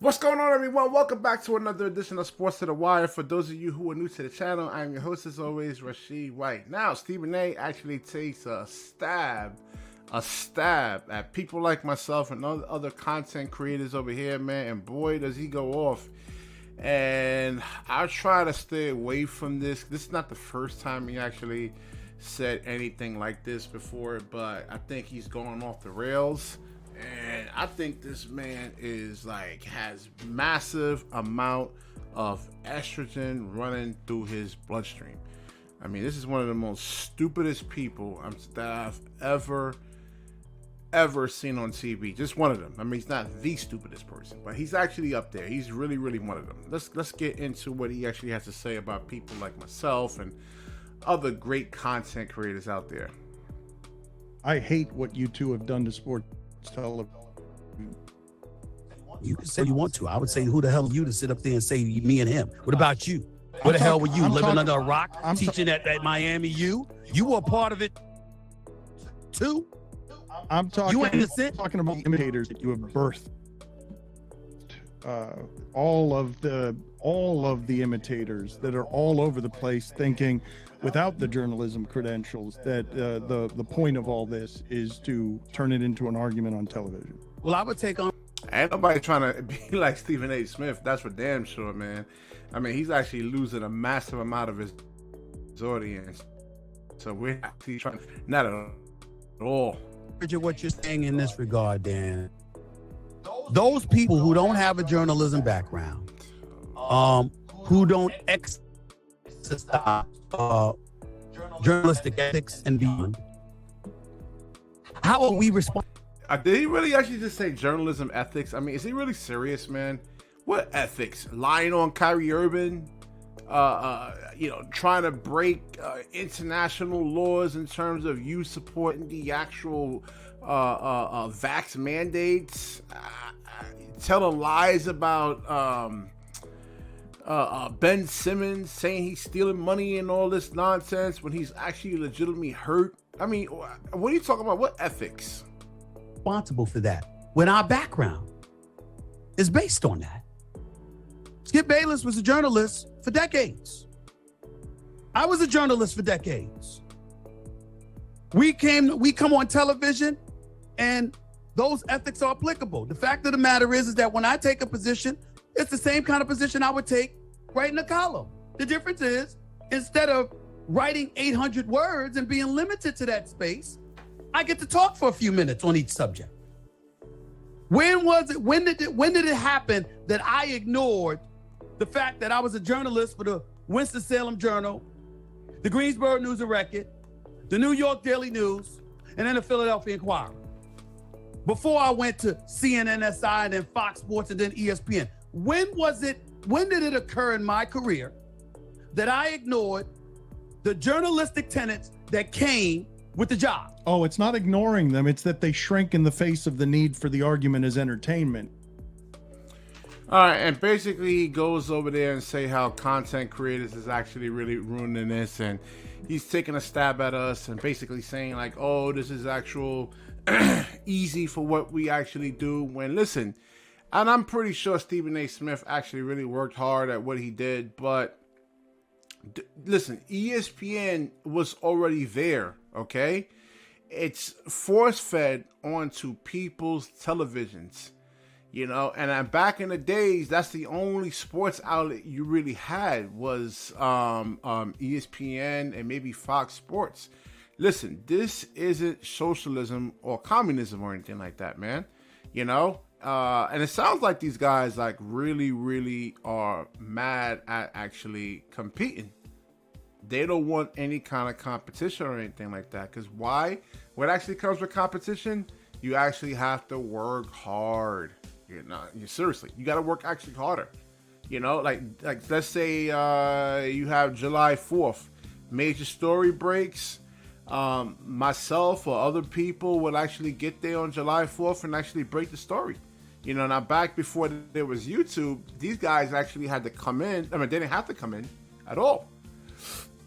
What's going on, everyone? Welcome back to another edition of Sports to the Wire. For those of you who are new to the channel, I'm your host, as always, Rashid White. Now, Stephen A. actually takes a stab at people like myself and other content creators over here, man, and boy, does he go off. And I try to stay away from this. This is not the first time he actually said anything like this before, but I think he's going off the rails. And I think this man has massive amount of estrogen running through his bloodstream. I mean, this is one of the most stupidest people that I've ever seen on TV. Just one of them. I mean, he's not the stupidest person, but he's actually up there. He's really one of them. Let's get into what he actually has to say about people like myself and other great content creators out there. I hate what you two have done to sports television. You can say you want to. I would say, who the hell are you to sit up there and say me and him? What about you? Where the hell were you? Living under a rock, teaching at Miami U? You were a part of it too? I'm talking, you innocent? talking about the imitators that you have birthed. All of the imitators that are all over the place, thinking without the journalism credentials that the point of all this is to turn it into an argument on television. Well, I would take on. Ain't nobody trying to be like Stephen A. Smith. That's for damn sure, man. I mean, he's actually losing a massive amount of his audience. So we're actually trying, not at all. What you're saying in this regard, Dan, those people who don't have a journalism background, who don't exercise journalistic ethics and beyond, how are we responding? Did he really actually just say journalism ethics? I mean, is he really serious, man? What ethics? Lying on Kyrie Irving? Trying to break international laws in terms of you supporting the actual vax mandates? Telling lies about Ben Simmons, saying he's stealing money and all this nonsense when he's actually legitimately hurt? I mean, what are you talking about? What ethics? Responsible for that when our background is based on that. Skip Bayless was a journalist for decades. I was a journalist for decades. We come on television and those ethics are applicable. The fact of the matter is that when I take a position, it's the same kind of position I would take writing a column. The difference is, instead of writing 800 words and being limited to that space, I get to talk for a few minutes on each subject. When did it happen that I ignored the fact that I was a journalist for the Winston-Salem Journal, the Greensboro News and Record, the New York Daily News, and then the Philadelphia Inquirer? Before I went to CNN-SI and then Fox Sports and then ESPN. When did it occur in my career that I ignored the journalistic tenets that came with the job? Oh, it's not ignoring them. It's that they shrink in the face of the need for the argument as entertainment. All right, and basically he goes over there and say how content creators is actually really ruining this, and he's taking a stab at us and basically saying like, oh, this is actual easy for what we actually do. When listen, and I'm pretty sure Stephen A. Smith actually really worked hard at what he did, but listen, ESPN was already there, okay? It's force-fed onto people's televisions, and back in the days, that's the only sports outlet you really had was ESPN and maybe Fox Sports. Listen, this isn't socialism or communism or anything like that, man. And it sounds like these guys like really are mad at actually competing. They don't want any kind of competition or anything like that. Because why? What actually comes with competition? You actually have to work hard. Seriously, you got to work actually harder. Like let's say you have July 4th, major story breaks. Myself or other people would actually get there on July 4th and actually break the story. Now back before there was YouTube, these guys actually had to come in. I mean, they didn't have to come in at all.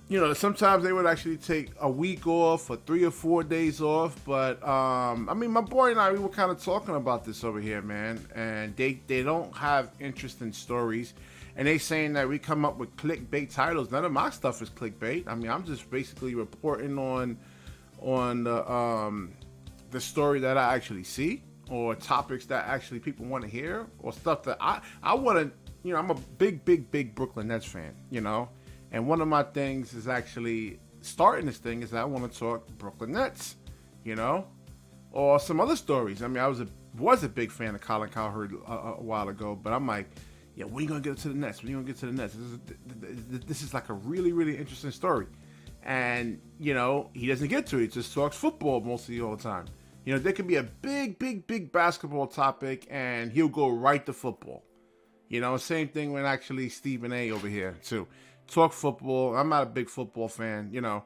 you know, sometimes they would actually take a week off or 3 or 4 days off. But I mean, my boy and I, we were kind of talking about this over here, man. And they don't have interesting stories, and they saying that we come up with clickbait titles. None of my stuff is clickbait. I mean, I'm just basically reporting on the story that I actually see, or topics that actually people want to hear, or stuff that I want to. You know, I'm a big Brooklyn Nets fan. You know. And one of my things is actually starting this thing is that I want to talk Brooklyn Nets, you know, or some other stories. I mean, I was a big fan of Colin Cowherd a while ago, but I'm like, yeah, when are you gonna get to the Nets? When are you gonna get to the Nets? This is like a really interesting story, and you know, he doesn't get to it. He just talks football mostly all the time. You know, there could be a big basketball topic, and he'll go right to football. You know, same thing with actually Stephen A. over here too. Talk football. I'm not a big football fan, you know.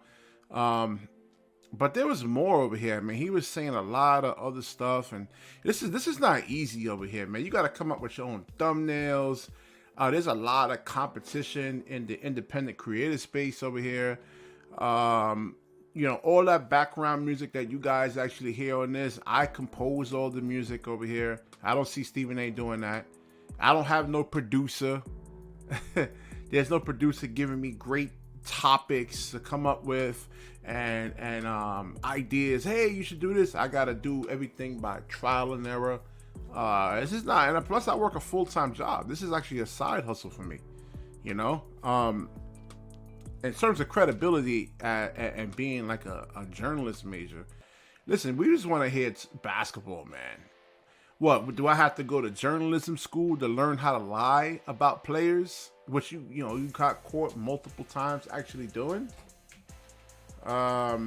But there was more over here. I mean, he was saying a lot of other stuff, and this is not easy over here, man. You got to come up with your own thumbnails. There's a lot of competition in the independent creative space over here. You know, all that background music that you guys actually hear on this, I compose all the music over here. I don't see Stephen A. doing that. I don't have no producer. There's no producer giving me great topics to come up with and ideas. Hey, you should do this. I gotta do everything by trial and error. This is not, and plus I work a full-time job. This is actually a side hustle for me, you know. In terms of credibility and being like a journalist major, listen, we just want to hit basketball, man. What, do I have to go to journalism school to learn how to lie about players? Which you got caught multiple times actually doing. I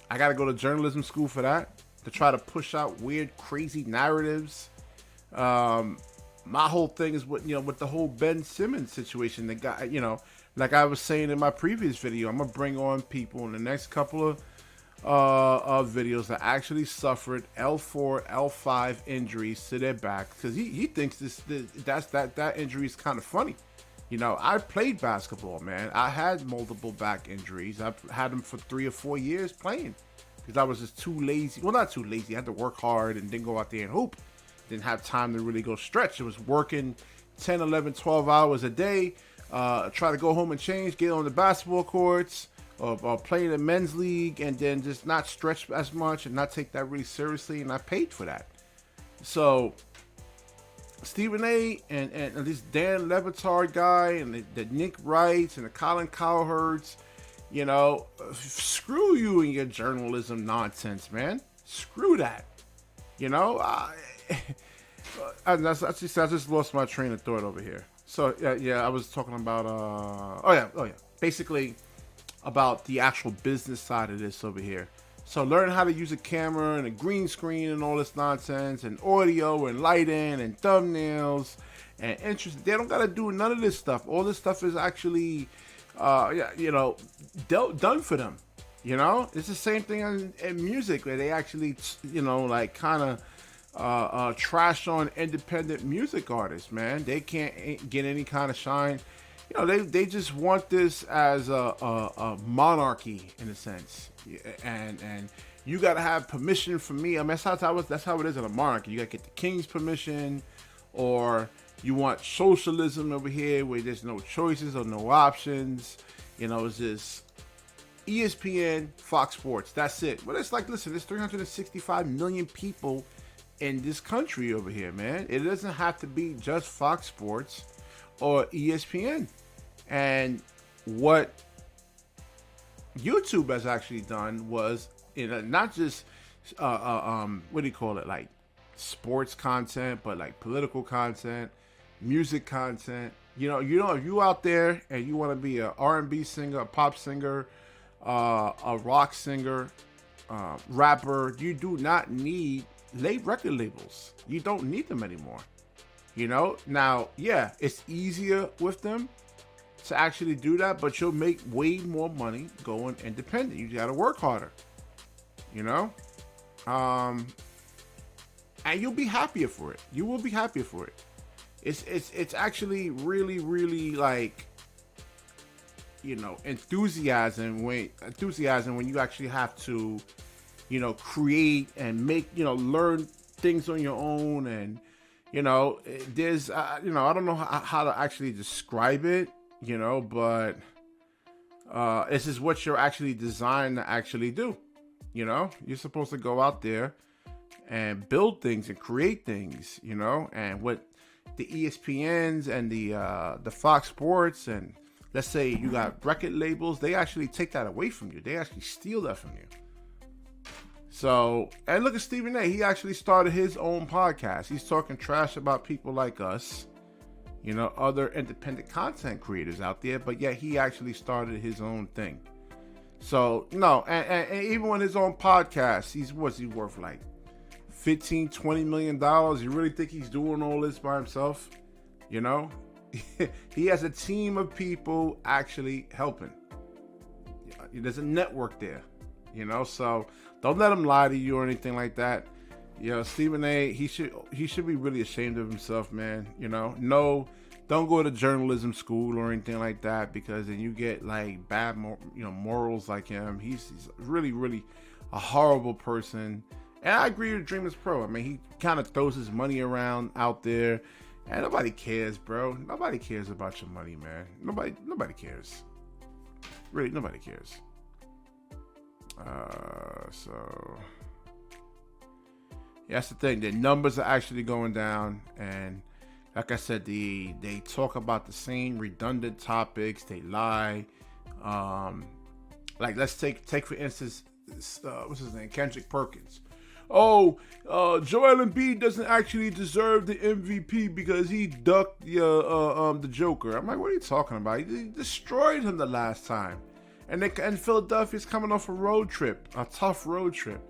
got to go to journalism school for that, to try to push out weird, crazy narratives. My whole thing is with the whole Ben Simmons situation. The guy, you know, like I was saying in my previous video, I'm gonna bring on people in the next couple of videos that actually suffered L4, L5 injuries to their back, because he thinks that injury is kind of funny. You know, I played basketball, man. I had multiple back injuries. I've had them for 3 or 4 years playing, because I was just too lazy. Well, not too lazy. I had to work hard and didn't go out there and hoop. Didn't have time to really go stretch. It was working 10, 11, 12 hours a day. Try to go home and change, get on the basketball courts, or play in the men's league, and then just not stretch as much and not take that really seriously. And I paid for that. So Stephen A. and this Dan Levitard guy and the Nick Wrights and the Colin Cowherds, you know, screw you and your journalism nonsense, man. Screw that. You know, I just lost my train of thought over here. So yeah, I was talking about oh yeah, basically about the actual business side of this over here. So learn how to use a camera and a green screen and all this nonsense, and audio and lighting and thumbnails and interest. They don't got to do none of this stuff. All this stuff is actually, done for them. You know, it's the same thing in music, where they actually, like kind of trash on independent music artists, man. They can't get any kind of shine. You know, they just want this as a monarchy in a sense, and you got to have permission from me. I mean, that's how it is in a monarchy. You got to get the king's permission, or you want socialism over here where there's no choices or no options. You know, it's just ESPN, Fox Sports. That's it. But it's like, listen, there's 365 million people in this country over here, man. It doesn't have to be just Fox Sports or ESPN. And what YouTube has actually done was, not just what do you call it, like sports content, but like political content, music content. You know, if you out there and you want to be a R&B singer, a pop singer, a rock singer, rapper, you do not need record labels. You don't need them anymore. You know, now, yeah, it's easier with them to actually do that, but you'll make way more money going independent. You got to work harder, you know, and you'll be happier for it. You will be happier for it. It's actually really, really like enthusiasm when you actually have to, create and make, learn things on your own. And, there's, I don't know how to actually describe it, but this is what you're actually designed to actually do. You're supposed to go out there and build things and create things, and what the ESPNs and the Fox Sports, and let's say you got record labels, they actually take that away from you. They actually steal that from you. So, and look at Stephen A. He actually started his own podcast. He's talking trash about people like us, other independent content creators out there, but yet he actually started his own thing. So, no, and even on his own podcast, what's he worth, like $15-20 million? You really think he's doing all this by himself? He has a team of people actually helping. There's a network there, so don't let him lie to you or anything like that. Stephen A, he should be really ashamed of himself, man. No, don't go to journalism school or anything like that, because then you get like bad morals like him. He's really, really a horrible person. And I agree with Dreamers Pro. I mean, he kind of throws his money around out there, and nobody cares, bro. Nobody cares about your money, man. Nobody cares. Really, nobody cares. So yeah, that's the thing. The numbers are actually going down, and like I said, they talk about the same redundant topics. They lie. Like let's take for instance, what's his name, Kendrick Perkins. Joel Embiid doesn't actually deserve the MVP because he ducked the Joker. I'm like, what are you talking about? He destroyed him the last time, and Philadelphia's coming off a tough road trip.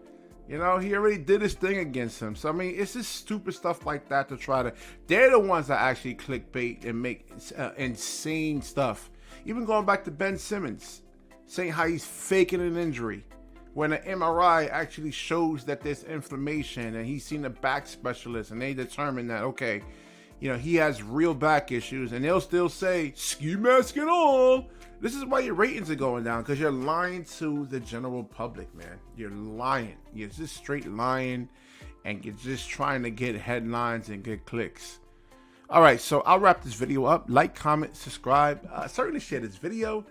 He already did his thing against him. So I mean, it's just stupid stuff like that to try to. They're the ones that actually clickbait and make insane stuff. Even going back to Ben Simmons, saying how he's faking an injury, when an MRI actually shows that there's inflammation, and he's seen a back specialist, and they determine that, okay, he has real back issues, and they'll still say, ski mask and all. This is why your ratings are going down, because you're lying to the general public, man. You're lying. You're just straight lying, and you're just trying to get headlines and get clicks. All right, so I'll wrap this video up. Like, comment, subscribe. Certainly share this video.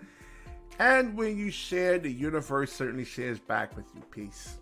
And when you share, the universe certainly shares back with you. Peace.